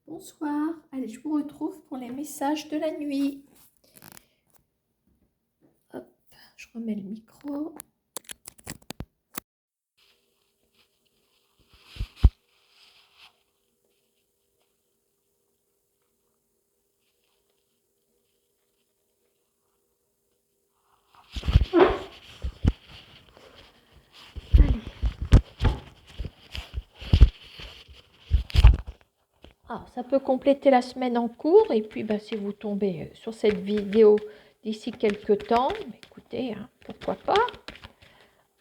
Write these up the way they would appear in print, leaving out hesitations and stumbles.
Bonsoir, allez, je vous retrouve pour les messages de la nuit. Hop, je remets le micro. Allez. Ah, ça peut compléter la semaine en cours et puis si vous tombez sur cette vidéo d'ici quelques temps, écoutez, hein, pourquoi pas.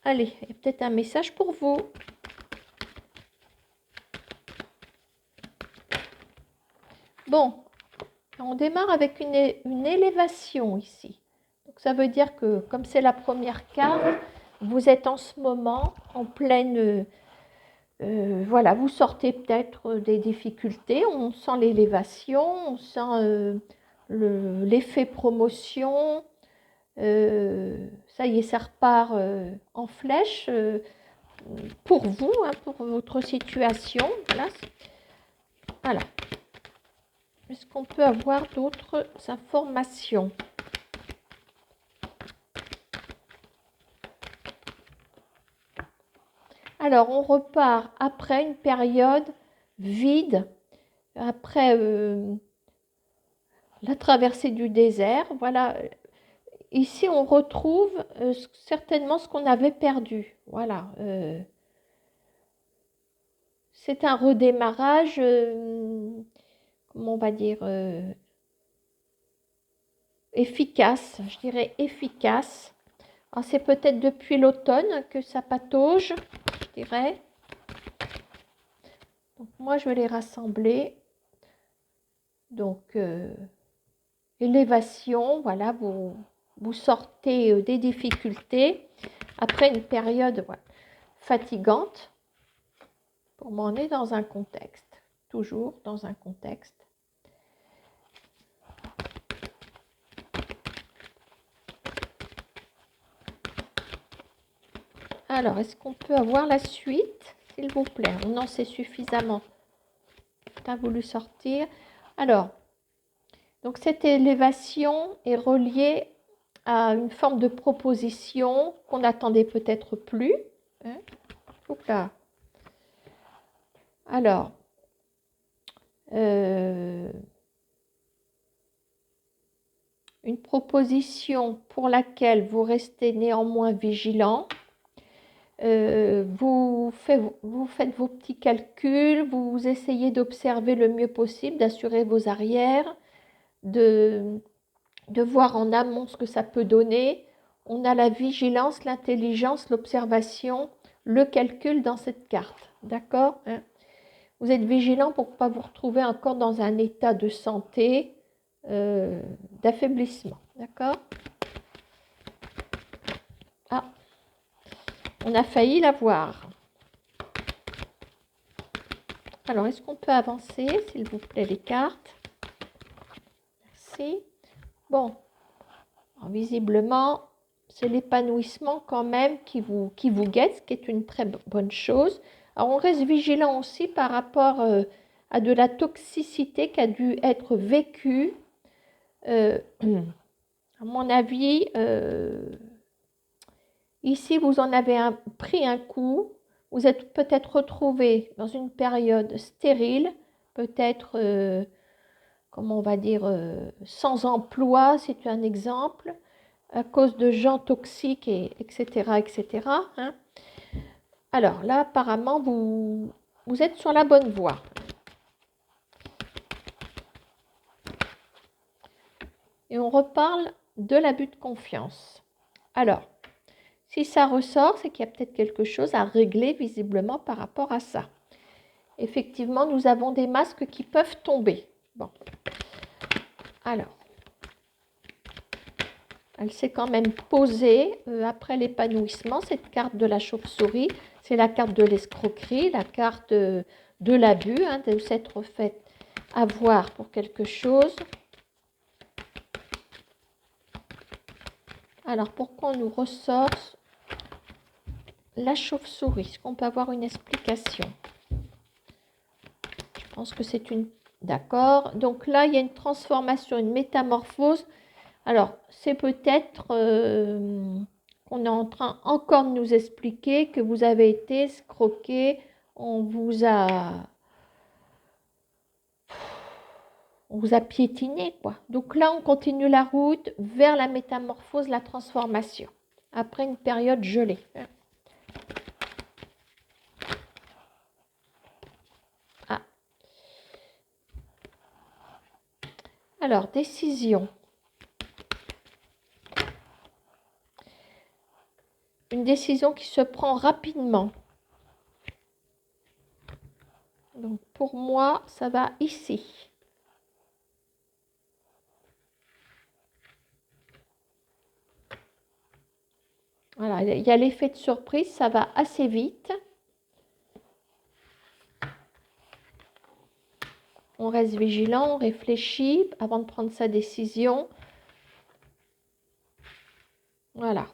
Allez, il y a peut-être un message pour vous. Bon, on démarre avec une élévation ici. Donc ça veut dire que comme c'est la première carte, vous êtes en ce moment en pleine... voilà, vous sortez peut-être des difficultés, on sent l'élévation, on sent l'effet promotion, ça y est, ça repart en flèche pour vous, hein, pour votre situation. Voilà. Est-ce qu'on peut avoir d'autres informations ? Alors, on repart après une période vide, après la traversée du désert. Voilà, ici on retrouve certainement ce qu'on avait perdu. Voilà, c'est un redémarrage, comment on va dire, efficace, je dirais efficace. C'est peut-être depuis l'automne que ça patauge, je dirais. Donc moi, je vais les rassembler. Donc, élévation, voilà, vous sortez des difficultés après une période fatigante. Pour moi, on est dans un contexte, toujours dans un contexte. Alors, est-ce qu'on peut avoir la suite, s'il vous plaît? On en sait suffisamment. Tu as voulu sortir. Alors, donc cette élévation est reliée à une forme de proposition qu'on n'attendait peut-être plus. Hein? Là. Alors, une proposition pour laquelle vous restez néanmoins vigilant. Vous faites vos petits calculs, vous essayez d'observer le mieux possible, d'assurer vos arrières, de voir en amont ce que ça peut donner. On a la vigilance, l'intelligence, l'observation, le calcul dans cette carte. D'accord, hein? Vous êtes vigilant pour ne pas vous retrouver encore dans un état de santé, d'affaiblissement. D'accord? Ah, on a failli l'avoir. Alors, est-ce qu'on peut avancer, s'il vous plaît, les cartes? Merci. Bon, alors, visiblement, c'est l'épanouissement quand même qui vous guette, ce qui est une très bonne chose. Alors, on reste vigilant aussi par rapport à de la toxicité qui a dû être vécue. À mon avis, ici, vous en avez pris un coup. Vous êtes peut-être retrouvé dans une période stérile, peut-être, comment on va dire, sans emploi, c'est un exemple, à cause de gens toxiques, etc., etc. Hein. Alors là, apparemment, vous êtes sur la bonne voie. Et on reparle de l'abus de confiance. Alors, si ça ressort, c'est qu'il y a peut-être quelque chose à régler visiblement par rapport à ça. Effectivement, nous avons des masques qui peuvent tomber. Bon. Alors, elle s'est quand même posée après l'épanouissement, cette carte de la chauve-souris. C'est la carte de l'escroquerie, la carte de l'abus, hein, de s'être fait avoir pour quelque chose. Alors, pourquoi on nous ressort la chauve-souris? Est-ce qu'on peut avoir une explication? Je pense que c'est une D'accord? Donc là, il y a une transformation, une métamorphose. Alors, c'est peut-être qu'on est en train encore de nous expliquer que vous avez été escroqué, on vous a, on vous a piétiné, quoi. Donc là, on continue la route vers la métamorphose, la transformation, après une période gelée. Ah. Alors, décision. Une décision qui se prend rapidement. Donc, pour moi, ça va ici. Voilà, il y a l'effet de surprise, ça va assez vite. On reste vigilant, on réfléchit avant de prendre sa décision. Voilà.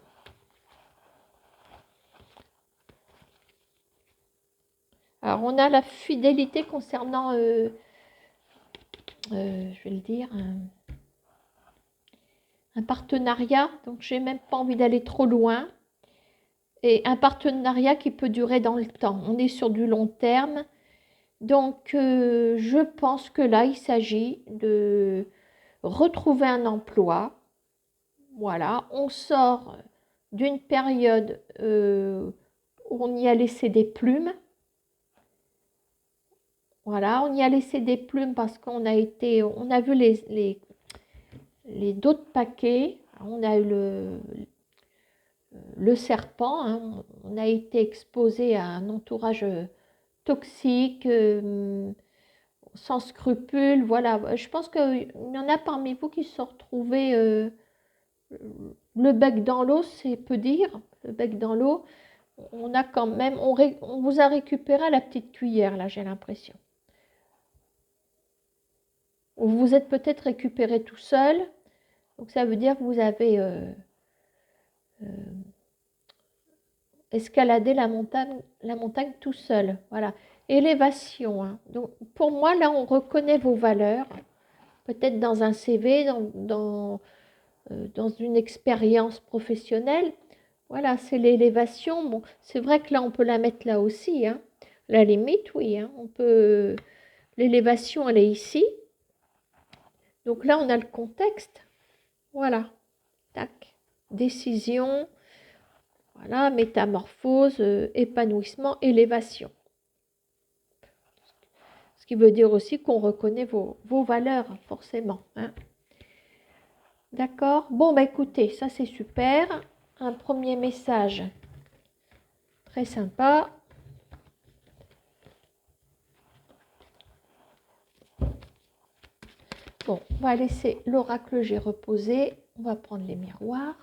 Alors, on a la fidélité concernant, je vais le dire, un partenariat. Donc, j'ai même pas envie d'aller trop loin. Et un partenariat qui peut durer dans le temps. On est sur du long terme. Donc, je pense que là, il s'agit de retrouver un emploi. Voilà, on sort d'une période où on y a laissé des plumes. Voilà, on y a laissé des plumes parce on a vu les d'autres paquets. On a eu le serpent, hein. On a été exposé à un entourage toxique, sans scrupules. Voilà, je pense qu'il y en a parmi vous qui se sont retrouvés le bec dans l'eau, c'est peu dire, le bec dans l'eau. On a quand même, on vous a récupéré à la petite cuillère, là, j'ai l'impression. Vous vous êtes peut-être récupéré tout seul, donc ça veut dire que vous avez escaladé la montagne tout seul. Voilà. Élévation, hein. Donc, pour moi, là, on reconnaît vos valeurs, peut-être dans un CV, dans une expérience professionnelle. Voilà, c'est l'élévation. Bon, c'est vrai que là, on peut la mettre là aussi, hein. La limite, oui, hein, on peut. L'élévation, elle est ici. Donc là, on a le contexte. Voilà. Tac. Décision. Voilà. Métamorphose, épanouissement, élévation. Ce qui veut dire aussi qu'on reconnaît vos valeurs, forcément, hein. D'accord? Bon, bah écoutez, ça c'est super. Un premier message très sympa. Bon, on va laisser l'oracle G reposer. On va prendre les miroirs.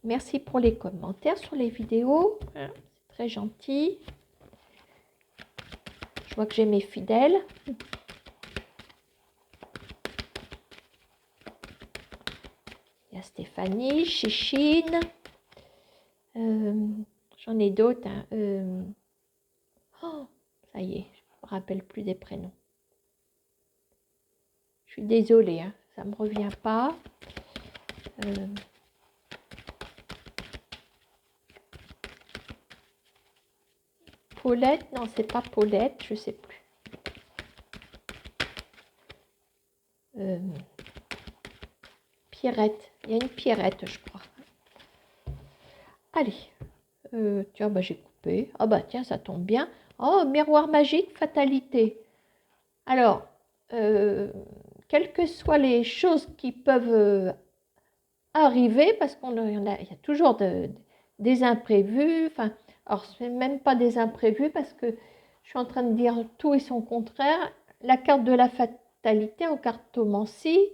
Merci pour les commentaires sur les vidéos. C'est très gentil. Je vois que j'ai mes fidèles. Il y a Stéphanie, Chichine. J'en ai d'autres, hein. Oh, ça y est, je ne me rappelle plus des prénoms. Je suis désolée, hein, ça ne me revient pas. Paulette, non, c'est pas Paulette, je ne sais plus. Pierrette, il y a une Pierrette, je crois. Allez, tiens, bah, j'ai coupé. Ah bah tiens, ça tombe bien. Oh, miroir magique, fatalité. Alors, quelles que soient les choses qui peuvent arriver, parce il y a toujours des imprévus. Enfin, alors, ce n'est même pas des imprévus, parce que je suis en train de dire tout et son contraire. La carte de la fatalité en cartomancie,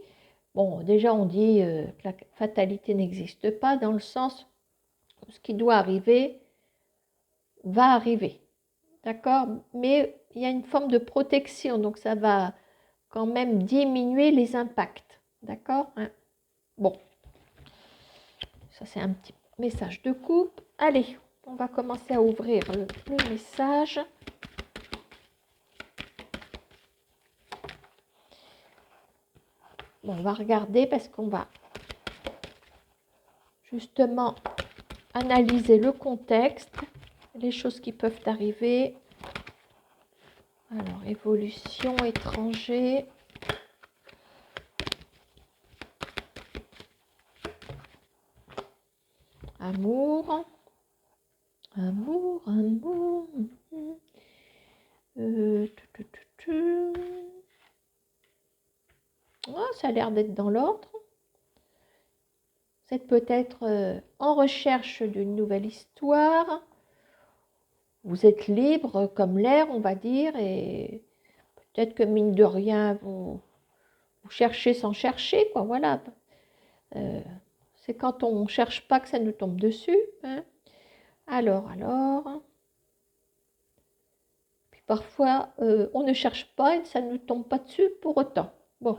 bon, déjà on dit que la fatalité n'existe pas, dans le sens où ce qui doit arriver va arriver. D'accord? Mais il y a une forme de protection, donc ça va quand même diminuer les impacts. D'accord, hein? Bon, ça c'est un petit message de couple. Allez, on va commencer à ouvrir le message. Bon, on va regarder parce qu'on va justement analyser le contexte, les choses qui peuvent arriver. Alors, évolution, étranger. Amour. Amour, amour. Oh, ça a l'air d'être dans l'ordre. Vous êtes peut-être en recherche d'une nouvelle histoire. Vous êtes libre comme l'air, on va dire, et peut-être que mine de rien, vous cherchez sans chercher, quoi, voilà. C'est quand on ne cherche pas que ça nous tombe dessus. Hein. Alors. Puis parfois, on ne cherche pas et ça ne nous tombe pas dessus pour autant. Bon.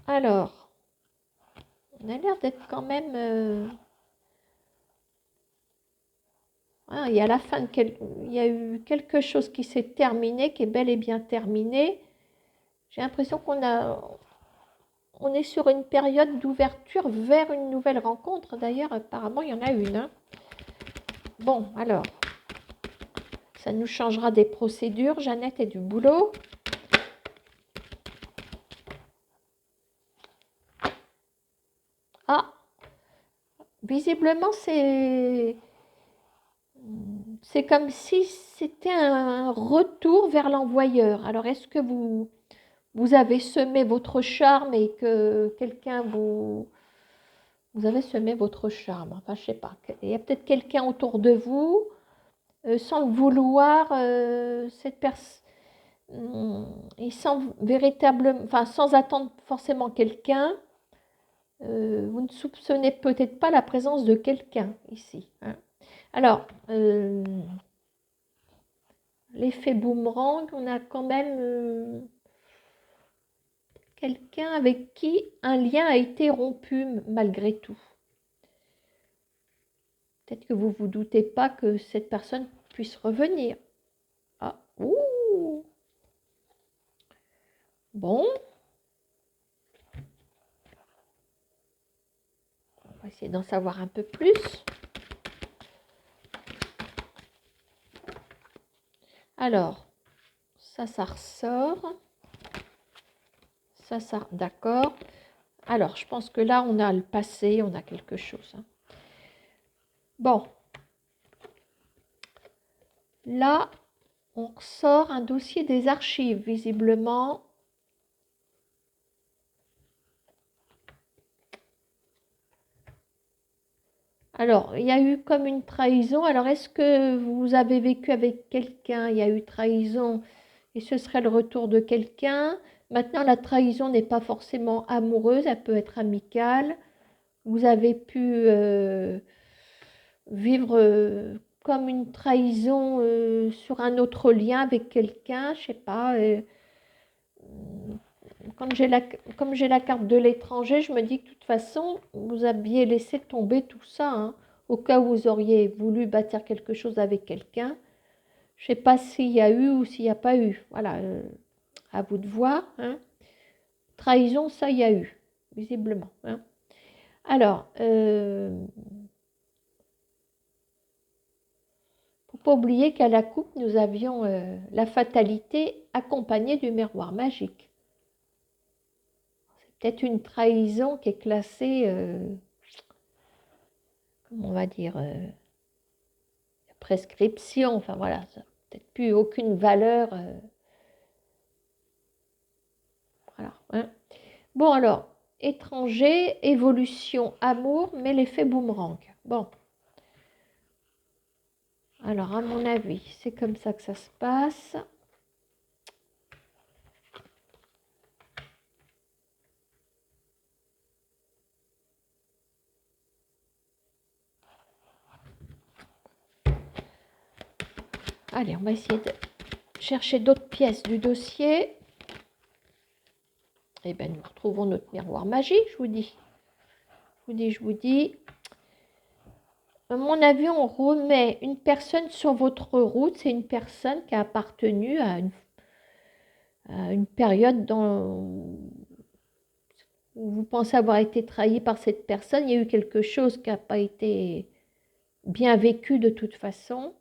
Alors, on a l'air d'être quand même... il y a la fin il y a eu quelque chose qui s'est terminé, qui est bel et bien terminé. J'ai l'impression on est sur une période d'ouverture vers une nouvelle rencontre. D'ailleurs, apparemment, il y en a une. Hein. Bon, alors, ça nous changera des procédures, Jeannette, et du boulot. Ah, visiblement, c'est comme si c'était un retour vers l'envoyeur. Alors, est-ce que vous avez semé votre charme et que quelqu'un vous avez semé votre charme? Enfin, je ne sais pas. Il y a peut-être quelqu'un autour de vous, sans le vouloir, cette personne, et sans véritablement, enfin, sans attendre forcément quelqu'un, vous ne soupçonnez peut-être pas la présence de quelqu'un ici. Hein. Alors, l'effet boomerang, on a quand même quelqu'un avec qui un lien a été rompu malgré tout. Peut-être que vous ne vous doutez pas que cette personne puisse revenir. Ah, ouh. Bon. On va essayer d'en savoir un peu plus. Alors, ça ressort. Ça, d'accord. Alors, je pense que là, on a le passé, on a quelque chose. Hein. Bon. Là, on ressort un dossier des archives, visiblement. Alors, il y a eu comme une trahison. Alors, est-ce que vous avez vécu avec quelqu'un? Il y a eu trahison et ce serait le retour de quelqu'un. Maintenant, la trahison n'est pas forcément amoureuse, elle peut être amicale. Vous avez pu vivre comme une trahison sur un autre lien avec quelqu'un, je ne sais pas. Comme j'ai la carte de l'étranger, je me dis que de toute façon, vous aviez laissé tomber tout ça, hein, au cas où vous auriez voulu bâtir quelque chose avec quelqu'un. Je ne sais pas s'il y a eu ou s'il n'y a pas eu. Voilà, à vous de voir. Hein. Trahison, ça, il y a eu, visiblement. Hein. Alors, faut pas oublier qu'à la coupe, nous avions la fatalité accompagnée du miroir magique. C'est peut-être une trahison qui est classée, comment on va dire, prescription. Enfin voilà, ça n'a peut-être plus aucune valeur. Voilà. Hein. Bon alors, étranger, évolution, amour, mais l'effet boomerang. Bon. Alors, à mon avis, c'est comme ça que ça se passe. Allez, on va essayer de chercher d'autres pièces du dossier. Eh bien, nous retrouvons notre miroir magique, je vous dis. Je vous dis. À mon avis, on remet une personne sur votre route. C'est une personne qui a appartenu à une période où vous pensez avoir été trahi par cette personne. Il y a eu quelque chose qui n'a pas été bien vécu de toute façon.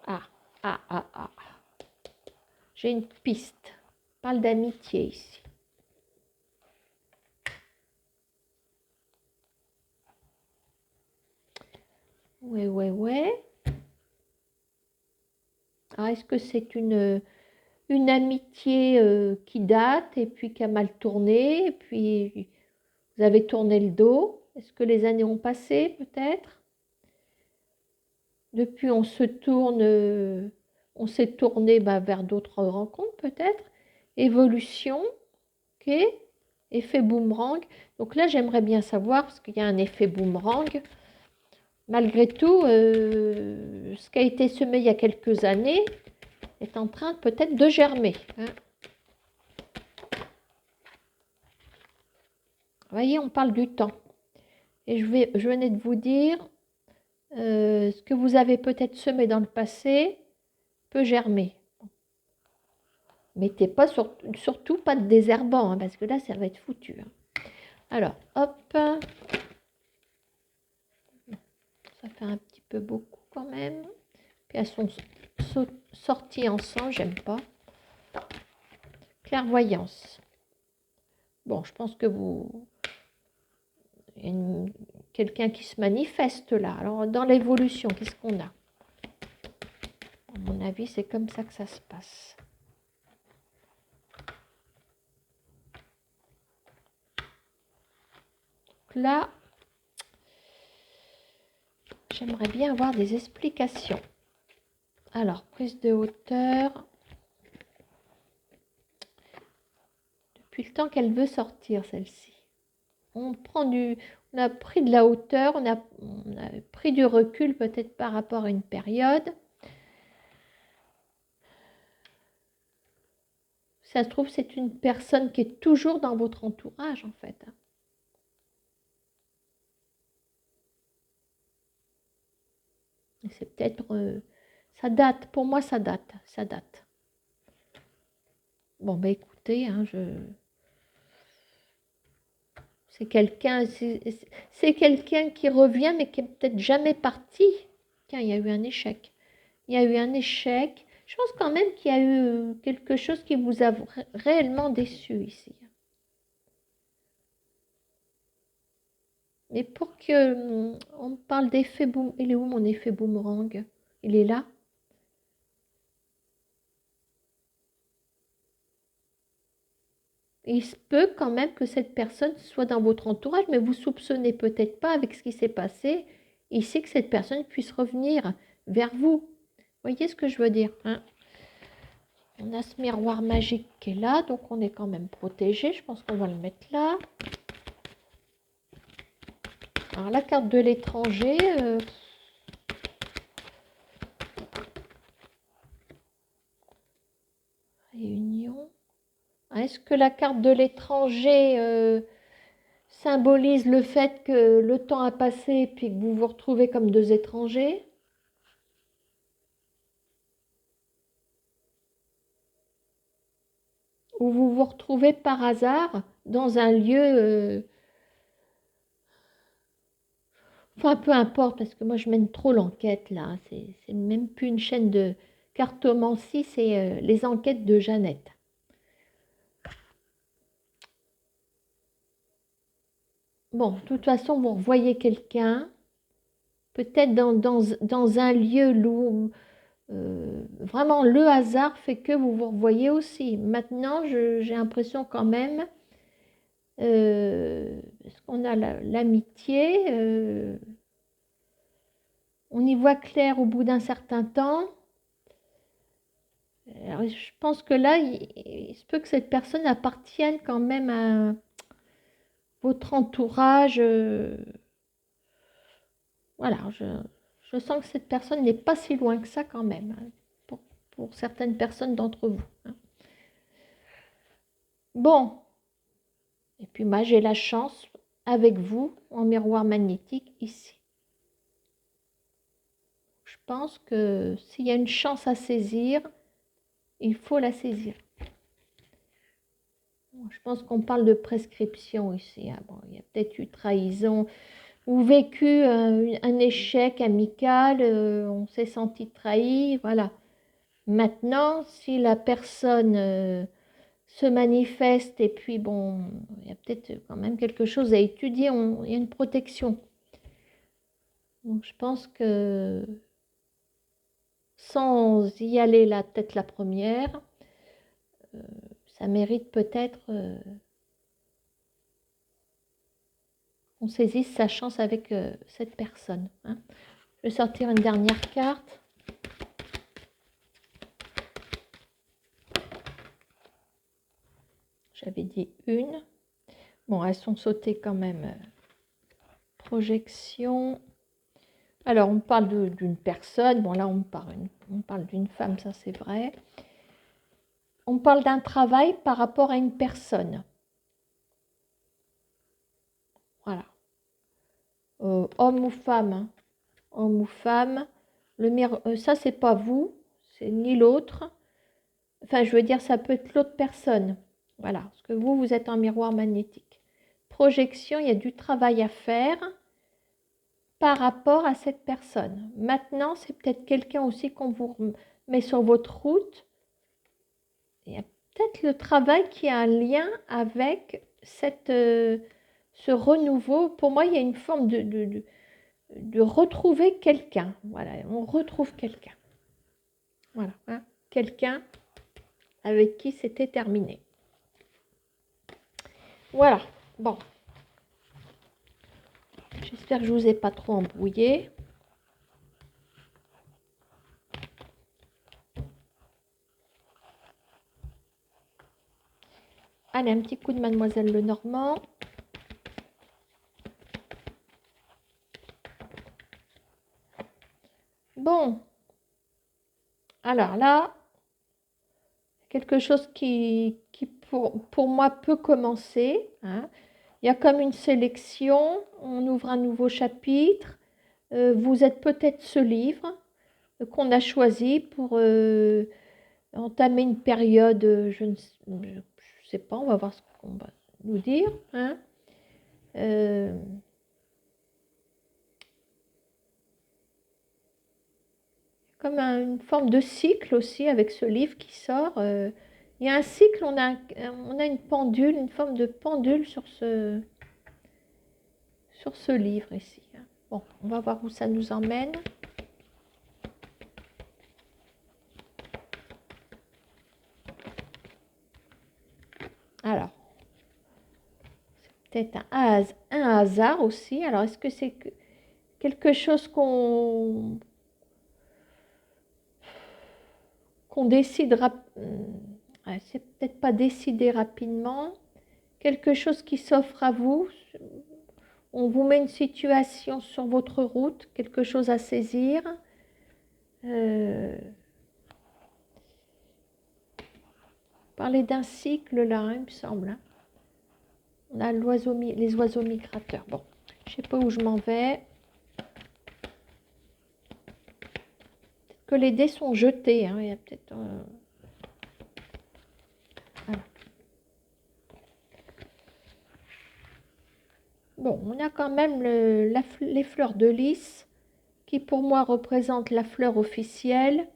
Ah, ah, ah, ah. J'ai une piste. On parle d'amitié ici. Ouais. Ah, est-ce que c'est une amitié qui date et puis qui a mal tourné, et puis vous avez tourné le dos? Est-ce que les années ont passé peut-être? Depuis, on s'est tourné vers d'autres rencontres peut-être. Évolution, ok. Effet boomerang. Donc là, j'aimerais bien savoir, parce qu'il y a un effet boomerang. Malgré tout, ce qui a été semé il y a quelques années est en train peut-être de germer. Hein. Vous voyez, on parle du temps. Et je venais de vous dire, ce que vous avez peut-être semé dans le passé peut germer. Mettez pas surtout pas de désherbant, hein, parce que là, ça va être foutu. Hein. Alors, hop. Ça fait un petit peu beaucoup quand même. Puis elles sont sorties ensemble, j'aime pas. Clairvoyance. Bon, je pense que il y a quelqu'un qui se manifeste là. Alors, dans l'évolution, qu'est-ce qu'on a? À mon avis, c'est comme ça que ça se passe. Donc là, j'aimerais bien avoir des explications. Alors, prise de hauteur. Depuis le temps qu'elle veut sortir, celle-ci. On a pris de la hauteur, on a pris du recul peut-être par rapport à une période. Ça se trouve, c'est une personne qui est toujours dans votre entourage, en fait. C'est peut-être... ça date, pour moi, ça date. Bon, ben écoutez, hein, c'est quelqu'un qui revient, mais qui est peut-être jamais parti. Tiens, il y a eu un échec. Je pense quand même qu'il y a eu quelque chose qui vous a réellement déçu ici. Mais pour que on parle d'effet boom, il est où mon effet boomerang? Il est là. Il se peut quand même que cette personne soit dans votre entourage, mais vous soupçonnez peut-être pas avec ce qui s'est passé ici que cette personne puisse revenir vers vous. Voyez ce que je veux dire, hein? On a ce miroir magique qui est là, donc on est quand même protégé. Je pense qu'on va le mettre là. Alors la carte de l'étranger, réunion. Est-ce que la carte de l'étranger symbolise le fait que le temps a passé et puis que vous vous retrouvez comme deux étrangers? Ou vous vous retrouvez par hasard dans un lieu... Enfin, peu importe, parce que moi, je mène trop l'enquête, là. C'est même plus une chaîne de cartomancie, c'est les enquêtes de Jeannette. Bon, de toute façon, vous revoyez quelqu'un, peut-être dans un lieu où vraiment le hasard fait que vous vous revoyez aussi. Maintenant, j'ai l'impression quand même, parce qu'on a l'amitié, on y voit clair au bout d'un certain temps. Alors, je pense que là, il se peut que cette personne appartienne quand même à votre entourage. Voilà, je sens que cette personne n'est pas si loin que ça quand même, hein, pour certaines personnes d'entre vous. Hein. Bon, et puis moi j'ai la chance avec vous en miroir magnétique ici. Je pense que s'il y a une chance à saisir, il faut la saisir. Je pense qu'on parle de prescription ici. Ah bon, il y a peut-être eu trahison ou vécu un échec amical, on s'est senti trahi, voilà. Maintenant, si la personne se manifeste et puis bon, il y a peut-être quand même quelque chose à étudier, il y a une protection. Donc je pense que sans y aller la tête la première, ça mérite peut-être qu'on saisisse sa chance avec cette personne. Hein. Je vais sortir une dernière carte. J'avais dit une. Bon, elles sont sautées quand même. Projection. Alors, on parle d'une personne. Bon, là, on parle d'une femme, ça c'est vrai. On parle d'un travail par rapport à une personne. Voilà. Homme ou femme. Hein. Homme ou femme. Ça, c'est pas vous. C'est ni l'autre. Enfin, je veux dire, ça peut être l'autre personne. Voilà. Parce que vous êtes en miroir magnétique. Projection, il y a du travail à faire par rapport à cette personne. Maintenant, c'est peut-être quelqu'un aussi qu'on vous met sur votre route. Il y a peut-être le travail qui a un lien avec ce renouveau. Pour moi, il y a une forme de retrouver quelqu'un. Voilà, on retrouve quelqu'un. Voilà, hein, quelqu'un avec qui c'était terminé. Voilà, bon. J'espère que je ne vous ai pas trop embrouillé. Allez, un petit coup de Mademoiselle Lenormand. Bon. Alors là, quelque chose qui pour moi peut commencer. Hein. Il y a comme une sélection, on ouvre un nouveau chapitre. Vous êtes peut-être ce livre qu'on a choisi pour entamer une période, je ne sais pas, on va voir ce qu'on va nous dire. Hein. Comme une forme de cycle aussi avec ce livre qui sort. Il y a un cycle, on a une pendule, une forme de pendule sur ce livre ici. Bon, on va voir où ça nous emmène. Alors, c'est peut-être un hasard aussi. Alors, est-ce que c'est quelque chose qu'on décide c'est peut-être pas décidé rapidement. Quelque chose qui s'offre à vous. On vous met une situation sur votre route, quelque chose à saisir. Parler d'un cycle là, il me semble. Hein. On a les oiseaux migrateurs. Bon, je ne sais pas où je m'en vais. Peut-être que les dés sont jetés. Hein. Il y a peut-être. Voilà. Bon, on a quand même les fleurs de lys qui pour moi représentent la fleur officielle.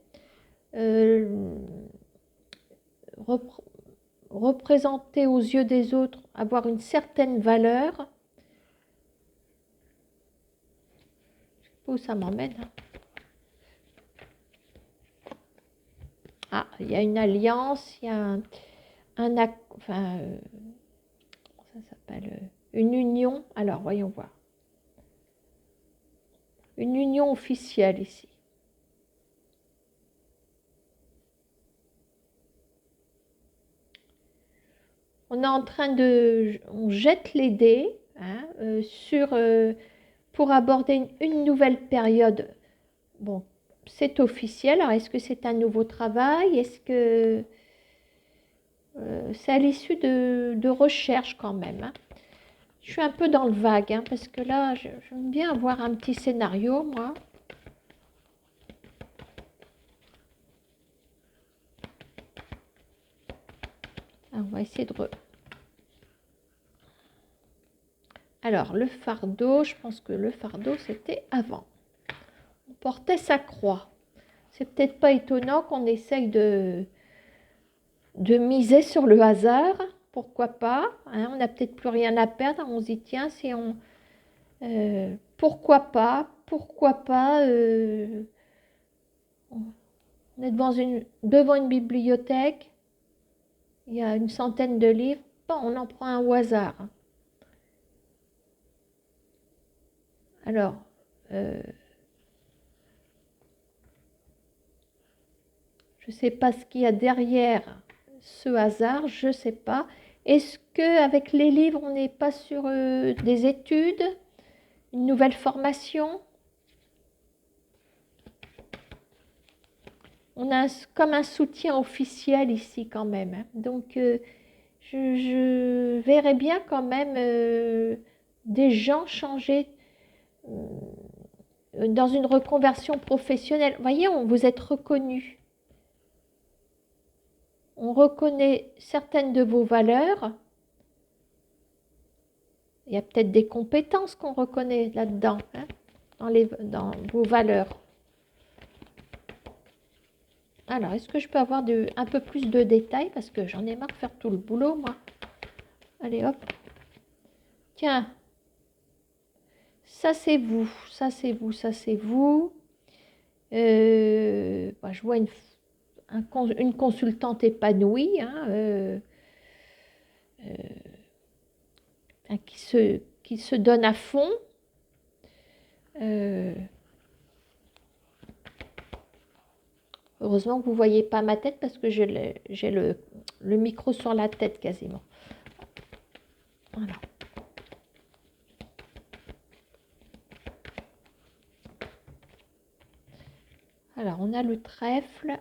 Représenter aux yeux des autres, avoir une certaine valeur. Je ne sais pas où ça m'emmène. Ah, il y a une alliance, il y a enfin, ça s'appelle une union. Alors, voyons voir. Une union officielle ici. On est en train on jette les dés hein, pour aborder une nouvelle période. Bon, c'est officiel. Alors, est-ce que c'est un nouveau travail? Est-ce que C'est à l'issue de recherches quand même, hein. Je suis un peu dans le vague, hein, parce que là, j'aime bien avoir un petit scénario, moi. Alors, on va essayer de... Alors, le fardeau, je pense que le fardeau, c'était avant. On portait sa croix. C'est peut-être pas étonnant qu'on essaye de miser sur le hasard. Pourquoi pas, hein, on n'a peut-être plus rien à perdre. On se dit, tiens, si on... pourquoi pas on est devant une bibliothèque, il y a une centaine de livres, bon, on en prend un au hasard. Alors, je ne sais pas ce qu'il y a derrière ce hasard, je ne sais pas. Est-ce qu'avec les livres, on n'est pas sur des études, une nouvelle formation? On a comme un soutien officiel ici quand même, hein. Donc, je verrais bien quand même des gens changer dans une reconversion professionnelle. Vous voyez, vous êtes reconnu. On reconnaît certaines de vos valeurs. Il y a peut-être des compétences qu'on reconnaît là-dedans, hein, dans vos valeurs. Alors, est-ce que je peux avoir un peu plus de détails? Parce que j'en ai marre de faire tout le boulot, moi. Allez, hop. Tiens. Ça, c'est vous. Ça, c'est vous. Ça, c'est vous. Je vois une consultante épanouie, hein, qui se donne à fond. Heureusement que vous ne voyez pas ma tête parce que j'ai le micro sur la tête quasiment. Voilà. Alors, on a le trèfle.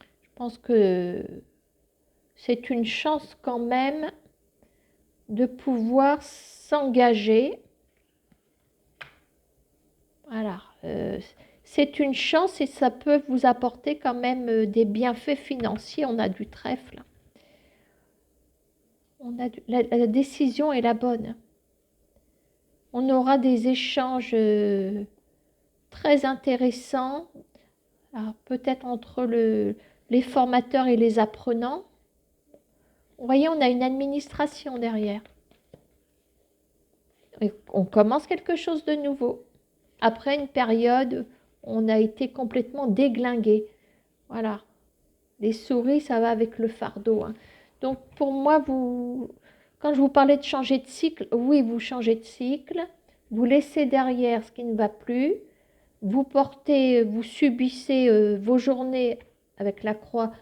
Je pense que c'est une chance quand même de pouvoir s'engager. Voilà. C'est une chance et ça peut vous apporter quand même des bienfaits financiers. On a du trèfle. La décision est la bonne. On aura des échanges très intéressants, peut-être entre les formateurs et les apprenants. Vous voyez, on a une administration derrière. Et on commence quelque chose de nouveau. Après une période, on a été complètement déglingué. Voilà. Les souris, ça va avec le fardeau, hein. Donc, pour moi, quand je vous parlais de changer de cycle, oui, vous changez de cycle. Vous laissez derrière ce qui ne va plus. Vous subissez vos journées avec la croix.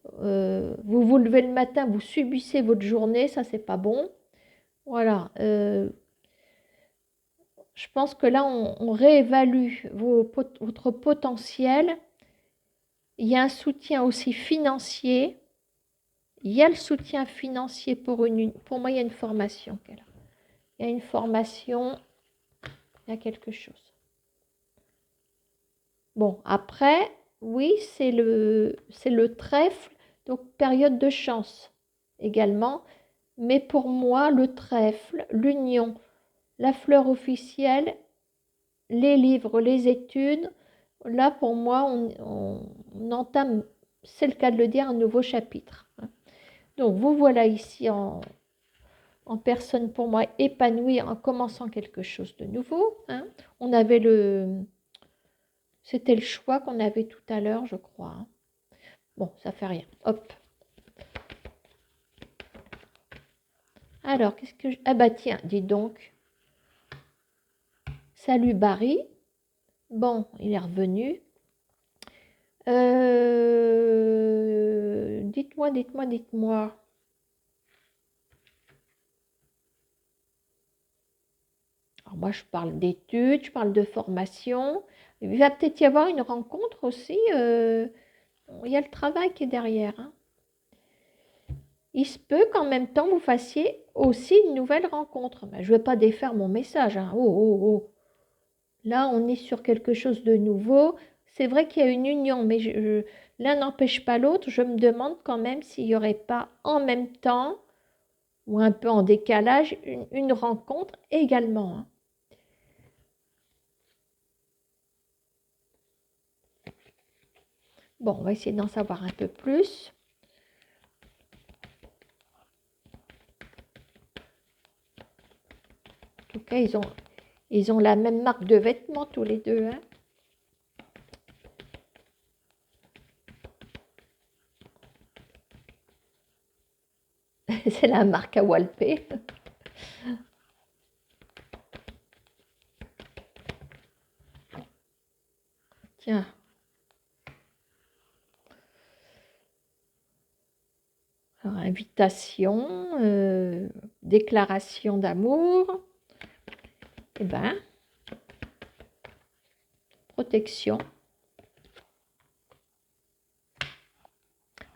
Vous vous levez le matin, vous subissez votre journée, ça, c'est pas bon. Voilà. Je pense que là, on réévalue votre potentiel. Il y a un soutien aussi financier. Il y a le soutien financier pour moi, il y a une formation. Il y a une formation, il y a quelque chose. Bon, après, oui, c'est le trèfle, donc période de chance également. Mais pour moi, le trèfle, l'union, la fleur officielle, les livres, les études, là, pour moi, on entame, c'est le cas de le dire, un nouveau chapitre. Donc, vous voilà ici en personne, pour moi, épanouie en commençant quelque chose de nouveau, hein. On avait c'était le choix qu'on avait tout à l'heure, je crois, hein. Bon, ça fait rien. Hop. Alors, qu'est-ce que ah bah tiens, dis donc. Salut Barry. Bon, il est revenu. Dites-moi. Alors moi, je parle d'études, je parle de formation. Il va peut-être y avoir une rencontre aussi il y a le travail qui est derrière. Hein. Il se peut qu'en même temps, vous fassiez aussi une nouvelle rencontre. Ben, je ne vais pas défaire mon message. Hein. Oh, oh, oh. Là, on est sur quelque chose de nouveau. C'est vrai qu'il y a une union, mais l'un n'empêche pas l'autre. Je me demande quand même s'il n'y aurait pas en même temps, ou un peu en décalage, une rencontre également. Hein. Bon, on va essayer d'en savoir un peu plus. En tout cas, ils ont la même marque de vêtements tous les deux. Hein. C'est la marque à Walpé. Tiens. Alors, invitation, déclaration d'amour. Eh bien, protection.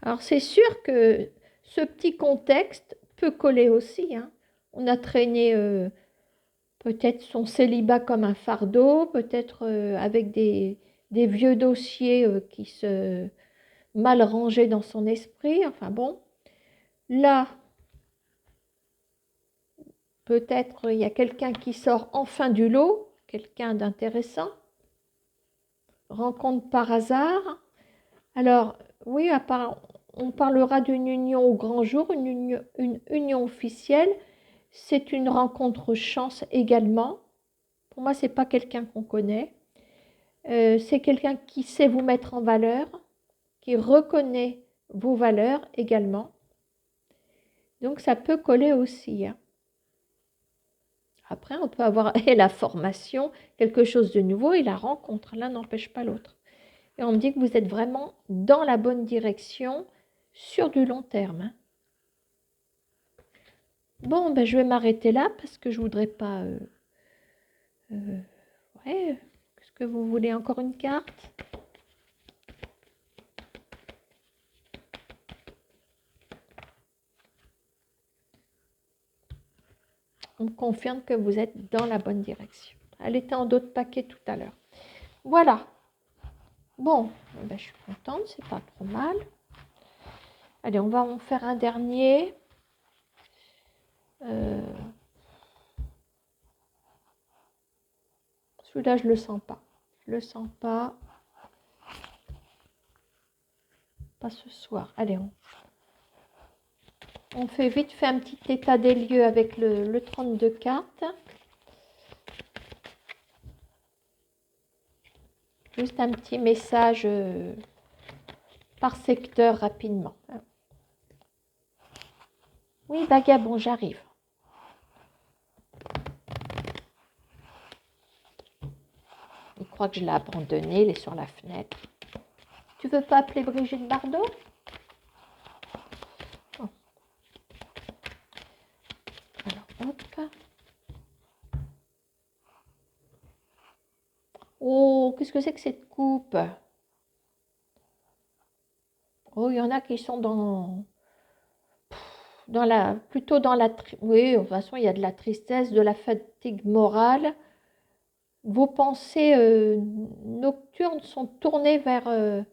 Alors, c'est sûr que ce petit contexte peut coller aussi. Hein. On a traîné peut-être son célibat comme un fardeau, peut-être avec des vieux dossiers qui se mal rangés dans son esprit. Enfin bon, là, peut-être il y a quelqu'un qui sort enfin du lot, quelqu'un d'intéressant. Rencontre par hasard. Alors, oui, on parlera d'une union au grand jour, une union officielle. C'est une rencontre chance également. Pour moi, ce n'est pas quelqu'un qu'on connaît. C'est quelqu'un qui sait vous mettre en valeur, qui reconnaît vos valeurs également. Donc, ça peut coller aussi. Hein. Après, on peut avoir et la formation, quelque chose de nouveau, et la rencontre. L'un n'empêche pas l'autre. Et on me dit que vous êtes vraiment dans la bonne direction sur du long terme. Hein. Bon, ben, je vais m'arrêter là parce que je ne voudrais pas... ouais, est-ce que vous voulez encore une carte? On me confirme que vous êtes dans la bonne direction. Elle était en d'autres paquets tout à l'heure. Voilà. Bon, ben, je suis contente, c'est pas trop mal. Allez, on va en faire un dernier. Celui-là, je le sens pas. Je le sens pas. Pas ce soir. Allez, on fait vite fait un petit état des lieux avec le 32 cartes. Juste un petit message par secteur rapidement. Oui, Vagabond, j'arrive. Il croit que je l'ai abandonné, il est sur la fenêtre. Tu veux pas appeler Brigitte Bardot? Bon. Alors, hop. Oh, qu'est-ce que c'est que cette coupe? Oh, il y en a qui sont plutôt dans la... Oui, de toute façon, il y a de la tristesse, de la fatigue morale. Vos pensées nocturnes sont tournées vers un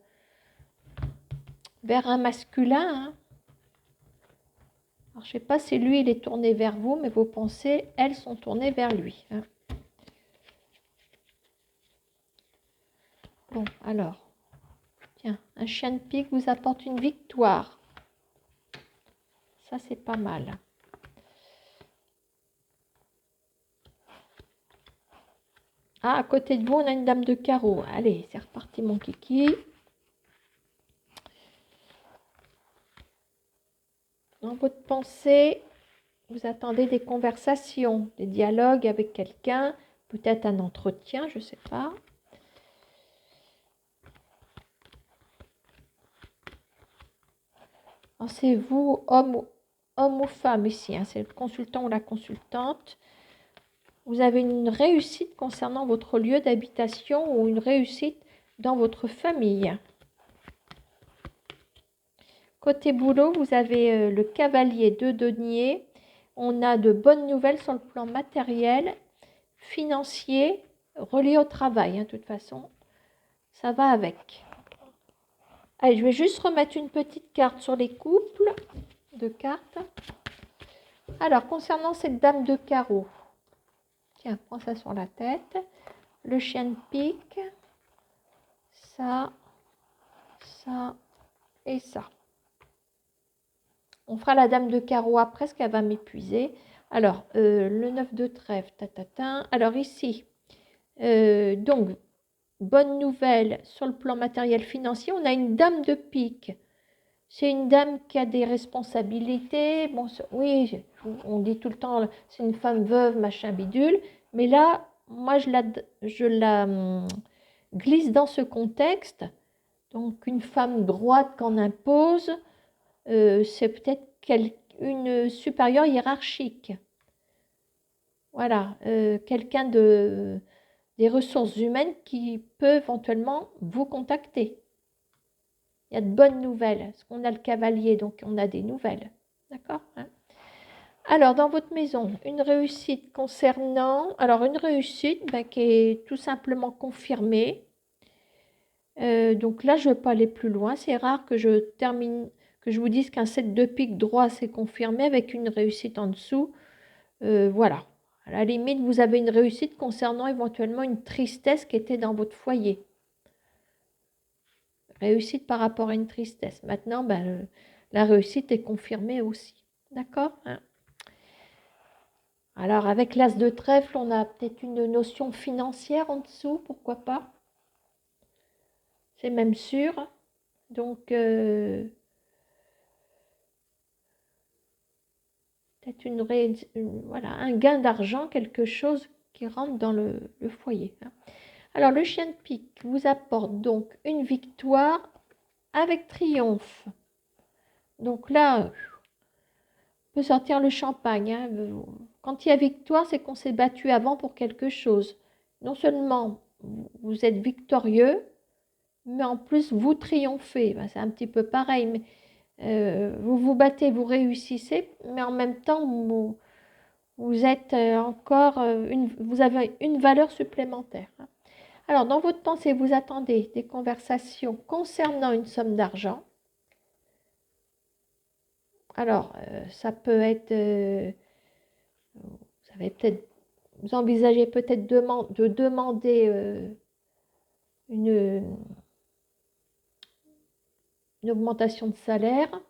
masculin. Hein. Alors, je ne sais pas si lui, il est tourné vers vous, mais vos pensées, elles, sont tournées vers lui. Hein. Bon, alors, tiens, un chien de pique vous apporte une victoire. Ça, c'est pas mal. Ah, à côté de vous, on a une dame de carreau. Allez, c'est reparti, mon kiki. Dans votre pensée, vous attendez des conversations, des dialogues avec quelqu'un, peut-être un entretien, je ne sais pas. C'est vous, homme ou femme ici, hein, c'est le consultant ou la consultante. Vous avez une réussite concernant votre lieu d'habitation ou une réussite dans votre famille. Côté boulot, vous avez le cavalier de denier. On a de bonnes nouvelles sur le plan matériel, financier, relié au travail. De toute façon, ça va avec. Allez, je vais juste remettre une petite carte sur les couples de cartes. Alors, concernant cette dame de carreau, tiens, prends ça sur la tête. Le chien de pique, ça et ça. On fera la dame de carreau après, parce qu'elle va m'épuiser. Alors, le 9 de trèfle, Alors ici, donc, bonne nouvelle sur le plan matériel financier, on a une dame de pique. C'est une dame qui a des responsabilités. Bon, oui, on dit tout le temps, c'est une femme veuve, machin bidule. Mais là, moi, je la glisse dans ce contexte. Donc, une femme droite qu'on impose, c'est peut-être une supérieure hiérarchique. Voilà, quelqu'un des ressources humaines qui peut éventuellement vous contacter. Il y a de bonnes nouvelles, parce qu'on a le cavalier, donc on a des nouvelles. D'accord, hein? Alors, dans votre maison, une réussite concernant... Alors, une réussite qui est tout simplement confirmée. Donc là, je ne vais pas aller plus loin. C'est rare que je vous dise qu'un 7 de pique droit, c'est confirmé avec une réussite en dessous. Voilà. À la limite, vous avez une réussite concernant éventuellement une tristesse qui était dans votre foyer. Réussite par rapport à une tristesse. Maintenant, la réussite est confirmée aussi. D'accord, hein? Alors, avec l'as de trèfle, on a peut-être une notion financière en dessous, pourquoi pas? C'est même sûr. Donc, peut-être voilà, un gain d'argent, quelque chose qui rentre dans le foyer. Hein. Alors, le chien de pique vous apporte donc une victoire avec triomphe. Donc là, on peut sortir le champagne. Hein. Quand il y a victoire, c'est qu'on s'est battu avant pour quelque chose. Non seulement vous êtes victorieux, mais en plus vous triomphez. C'est un petit peu pareil, mais vous vous battez, vous réussissez, mais en même temps, vous êtes encore vous avez une valeur supplémentaire. Hein. Alors, dans votre pensée, vous attendez des conversations concernant une somme d'argent. Alors, ça peut être, vous envisagez peut-être de demander une augmentation de salaire.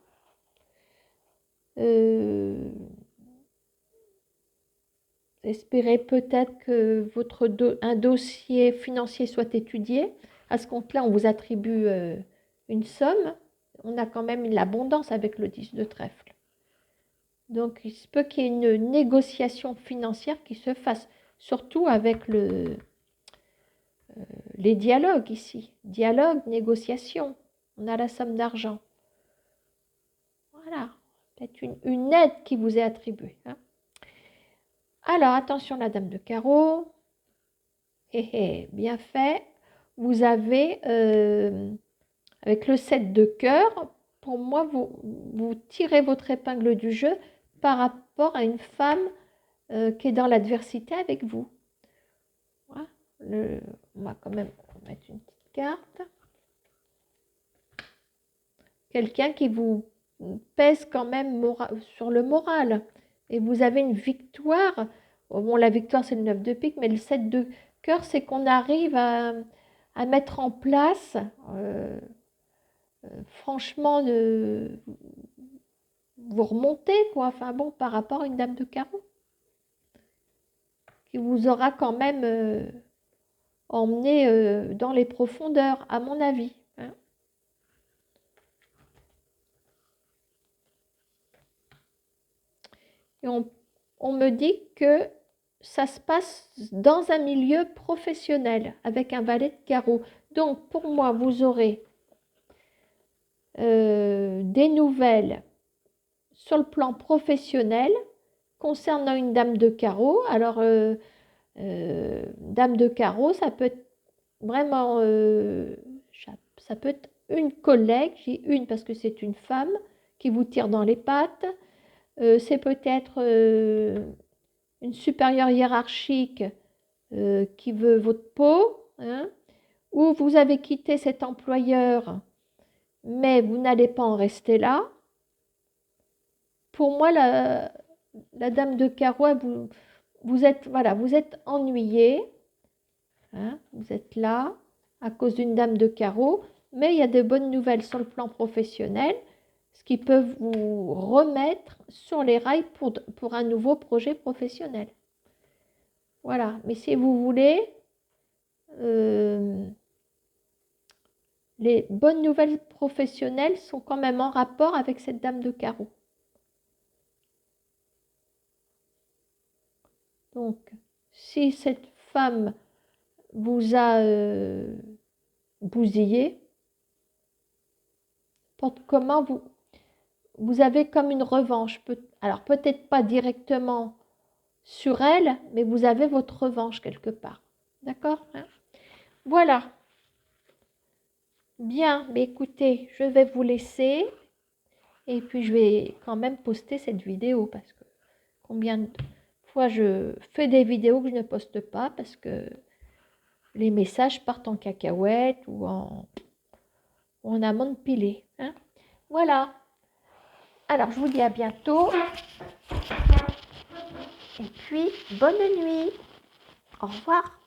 Espérez peut-être que un dossier financier soit étudié. À ce compte-là, on vous attribue une somme. On a quand même l'abondance avec le 10 de trèfle. Donc, il se peut qu'il y ait une négociation financière qui se fasse, surtout avec les dialogues ici. Dialogue, négociation. On a la somme d'argent. Voilà. Peut-être une aide qui vous est attribuée. Hein. Alors, attention, la dame de carreau. Bien fait. Vous avez, avec le 7 de cœur, pour moi, vous tirez votre épingle du jeu par rapport à une femme qui est dans l'adversité avec vous. Voilà. On va quand même mettre une petite carte. Quelqu'un qui vous pèse quand même sur le moral. Et vous avez une victoire. Bon, la victoire, c'est le 9 de pique, mais le 7 de cœur, c'est qu'on arrive à mettre en place, franchement, vous remontez, quoi. Enfin bon, par rapport à une dame de carreau, qui vous aura quand même emmené dans les profondeurs, à mon avis. Hein. Et on me dit que ça se passe dans un milieu professionnel, avec un valet de carreau. Donc, pour moi, vous aurez des nouvelles sur le plan professionnel concernant une dame de carreau. Alors, dame de carreau, ça peut être vraiment, ça peut être une collègue, j'ai une parce que c'est une femme, qui vous tire dans les pattes. C'est peut-être une supérieure hiérarchique qui veut votre peau, hein, ou vous avez quitté cet employeur, mais vous n'allez pas en rester là. Pour moi, la dame de carreau, vous êtes, voilà, vous êtes ennuyé, hein, vous êtes là à cause d'une dame de carreau, mais il y a de bonnes nouvelles sur le plan professionnel, ce qui peut vous remettre sur les rails pour un nouveau projet professionnel. Voilà, mais si vous voulez, les bonnes nouvelles professionnelles sont quand même en rapport avec cette dame de carreau. Donc, si cette femme vous a bousillé, comment vous avez comme une revanche. Alors, peut-être pas directement sur elle, mais vous avez votre revanche quelque part. D'accord, hein? Voilà. Bien, mais écoutez, je vais vous laisser. Et puis, je vais quand même poster cette vidéo parce que combien de fois je fais des vidéos que je ne poste pas parce que les messages partent en cacahuète ou en amande pilée. Hein? Voilà. Alors, je vous dis à bientôt. Et puis, bonne nuit. Au revoir.